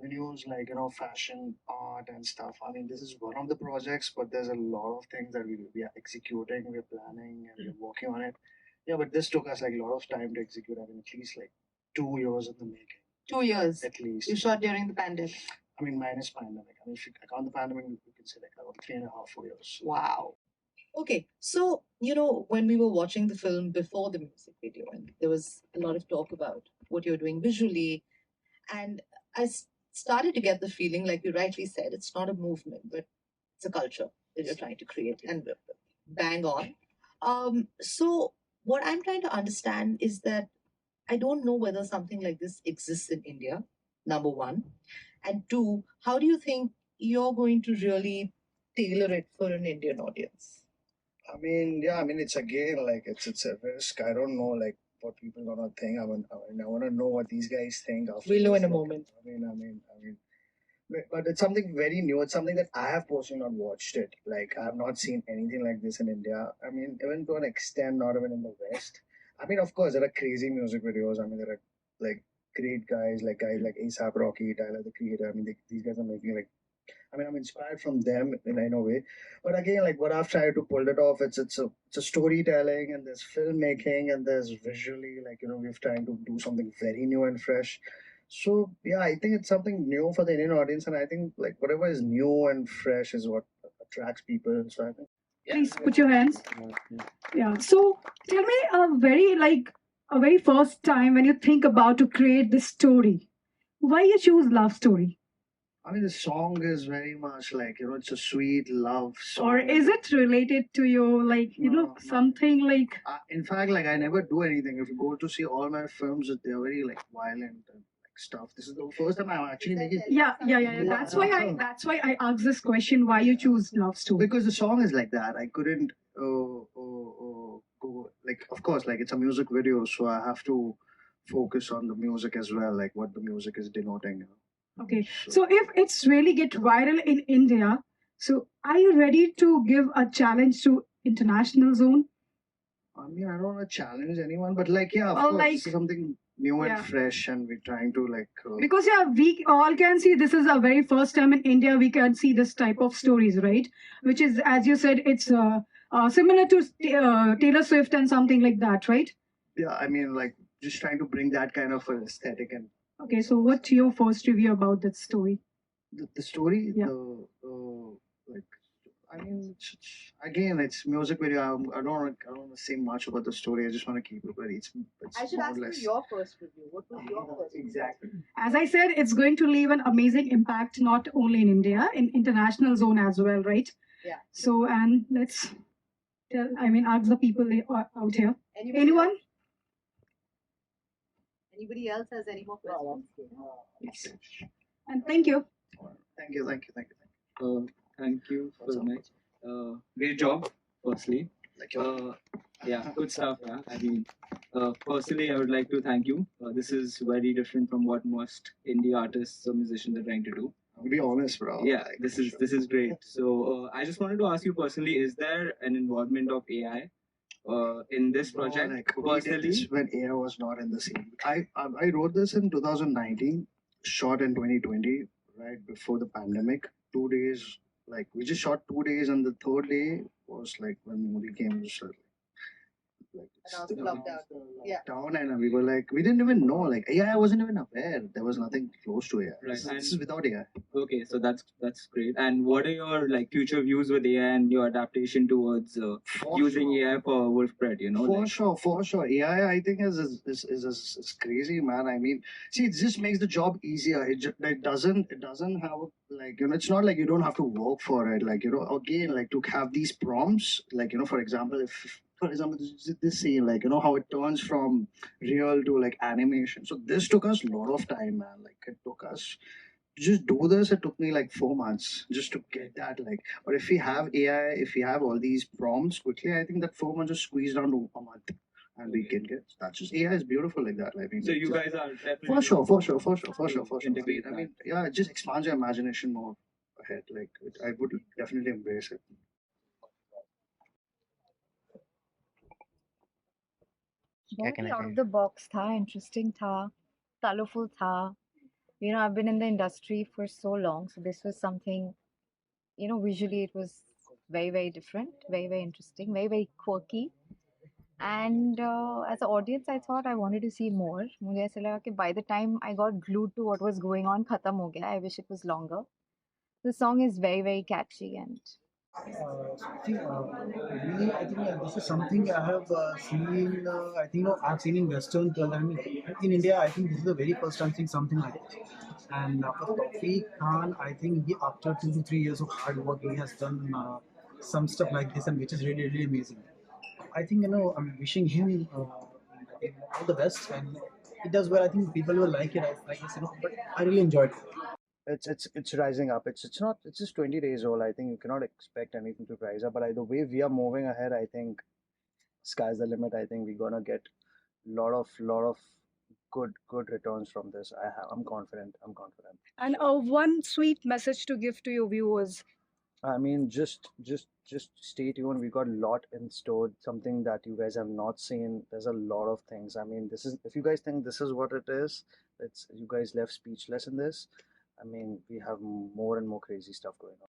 avenues like fashion, art, and stuff. I mean, this is one of the projects, but there's a lot of things that we are executing, we're planning, and we're working on it. Yeah, but this took us like a lot of time to execute. I mean, at least like 2 years in the making. 2 years. At least. You shot during the pandemic. I mean, minus pandemic. I mean, if you count the pandemic, you can say like around 3.5, 4 years. Wow. Okay, so when we were watching the film before the music video, and there was a lot of talk about what you're doing visually, and started to get the feeling, like you rightly said, it's not a movement, but it's a culture that you're trying to create, and bang on. So what I'm trying to understand is that I don't know whether something like this exists in India, number one. And two, how do you think you're going to really tailor it for an Indian audience? I mean, yeah, I mean, it's again like it's a risk. I don't know like what people gonna think. I want to know what these guys think after. We'll know in a moment. But it's something very new. It's something that I have personally not watched it. Like I have not seen anything like this in India. I mean, even to an extent, not even in the West. I mean, of course, there are crazy music videos. I mean, there are like great guys like ASAP Rocky, Tyler the Creator. I mean, these guys are making like. I mean, I'm inspired from them in a way. But again, like what I've tried to pull it off, it's a storytelling and there's filmmaking and there's visually like we've trying to do something very new and fresh. So yeah, I think it's something new for the Indian audience, and I think like whatever is new and fresh is what attracts people. So I think. Please put your hands. Yeah. So tell me a very first time when you think about to create this story, why you choose love story? I mean, the song is very much like it's a sweet love song. Or is it related to your No. something like In fact, like I never do anything. If you go to see all my films, they're very like violent and like stuff. This is the first time I'm actually making. yeah. That's why I asked this question. Why you choose love story? Because the song is like that. I couldn't go like. Of course, like it's a music video, so I have to focus on the music as well, like what the music is denoting. Okay. So if it's really get viral in India, so are you ready to give a challenge to international zone? I mean, I don't want to challenge anyone, but like, yeah, of Or course, like this is something new and yeah. fresh, and we're trying to like. Because yeah, we all can see this is a very first time in India we can see this type of stories, right? Which is, as you said, it's similar to Taylor Swift and something like that, right? Yeah, I mean, like just trying to bring that kind of aesthetic and. Okay, so what's your first review about that story? The story, Yeah. like, I mean, again, it's music video. I don't want to say much about the story. I just want to keep it very. It's I should more or ask you less. your first review. What was your first review? Exactly. As I said, it's going to leave an amazing impact not only in India, in international zone as well, right? Yeah. So, and let's ask the people out here. Anyone? Anybody else has any more questions? Yes. And thank you. Thank you. Thank you What's so up? much. Great job, firstly. Like your. Yeah, good stuff. Yeah, I mean, personally, I would like to thank you. This is very different from what most indie artists or musicians are trying to do. I'll be honest, bro. Yeah, Like, this is great. So, I just wanted to ask you personally: is there an involvement of AI in this no, project? like we did Personally, this when AI was not in the scene. I wrote this in 2019, shot in 2020, right before the pandemic. 2 days, like we just shot 2 days, and the third day was like when Modi came. So, like Announced lockdown. Yeah. down, and we were like, we didn't even know. Like AI wasn't even aware. There was nothing close to AI. Right, This is without AI. okay, so that's great. And what are your like future views with AI and your adaptation towards using sure. AI for Wolfbread? You know, For sure. AI, I think is crazy, man. I mean, see, it just makes the job easier. It doesn't have like it's not like you don't have to work for it. Like again, like to have these prompts, like for example, if for example this scene, like how it turns from real to like animation. So this took us a lot of time, man. Like it took us just do this. It took me like 4 months just to get that. Like, but if we have AI, if we have all these prompts quickly, I think that 4 months just squeezed down to a month, and we can get. That's just AI is beautiful like that. I mean, so you guys are definitely for sure. I mean, yeah, it just expands your imagination more ahead. Like, I would definitely embrace it. बहुत ही out of the box था interesting था colourful था You know, I've been in the industry for so long, so this was something, visually it was very, very different, very, very interesting, very, very quirky. And as an audience, I thought I wanted to see more. मुझे ऐसा लगा कि by the time I got glued to what was going on, खत्म हो गया. I wish it was longer. The song is very, very catchy and Really, I think this is something I have seen. I think I've seen in Western film. I mean, in India, I think this is the very first time seeing something like this. And for Tawfiq Khan, I think after 2 to 3 years of hard work, he has done some stuff like this, and which is really, really amazing. I think I'm wishing him all the best, and it does well. I think people will like it. I guess but I really enjoyed it. It's rising up. It's not. It's just 20 days old. I think you cannot expect anything to rise up. But the way we are moving ahead, I think sky's the limit. I think we're gonna get lot of good returns from this. I'm confident. I'm confident. And one sweet message to give to your viewers. I mean, just stay tuned. We got a lot in store. Something that you guys have not seen. There's a lot of things. I mean, this is if you guys think this is what it is, it's you guys left speechless in this. I mean, we have more and more crazy stuff going on.